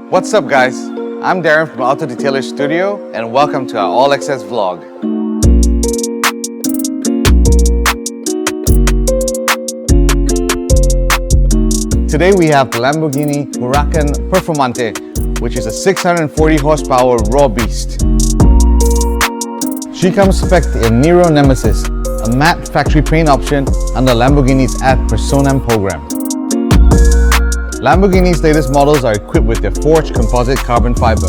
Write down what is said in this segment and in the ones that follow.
What's up guys? I'm Darren from AutoDetailer Studio and welcome to our All Access vlog. Today we have the Lamborghini Huracan Performante, which is a 640 horsepower raw beast. She comes spec'd in Nero Nemesis, a matte factory paint option under Lamborghini's Ad Personam program. Lamborghini's latest models are equipped with their forged composite carbon fiber.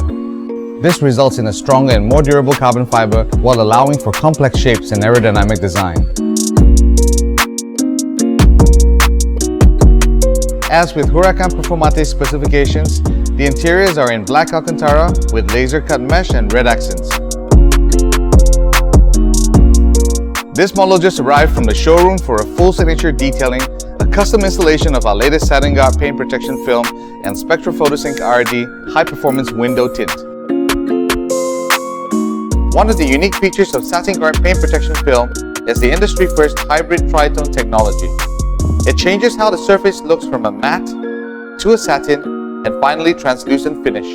This results in a stronger and more durable carbon fiber while allowing for complex shapes and aerodynamic design. As with Huracan Performante specifications, the interiors are in black Alcantara with laser cut mesh and red accents. This model just arrived from the showroom for a full signature detailing, a custom installation of our latest SatinGuard paint protection film and SPECTRA PHOTOSYNC IRD high-performance window tint. One of the unique features of SatinGuard paint protection film is the industry-first hybrid tritone technology. It changes how the surface looks from a matte to a satin and finally translucent finish.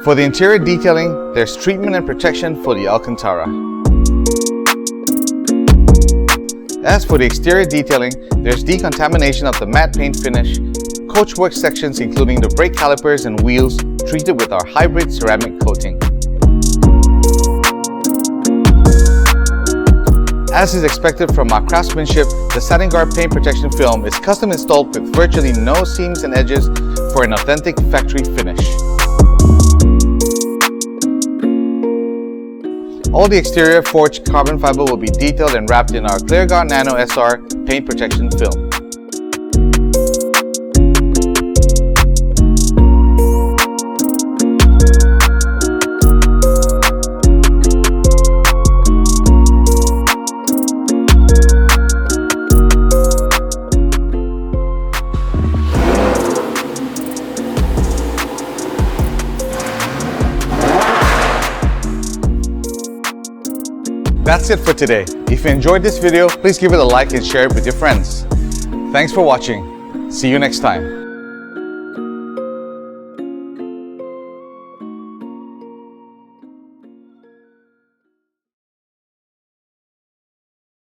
For the interior detailing, there's treatment and protection for the Alcantara. As for the exterior detailing, there's decontamination of the matte paint finish, coachwork sections including the brake calipers and wheels treated with our hybrid ceramic coating. As is expected from our craftsmanship, the SatinGuard paint protection film is custom installed with virtually no seams and edges for an authentic factory finish. All the exterior forged carbon fiber will be detailed and wrapped in our CLEARGUARD NANO SR paint protection film. That's it for today. If you enjoyed this video, please give it a like and share it with your friends. Thanks for watching. See you next time.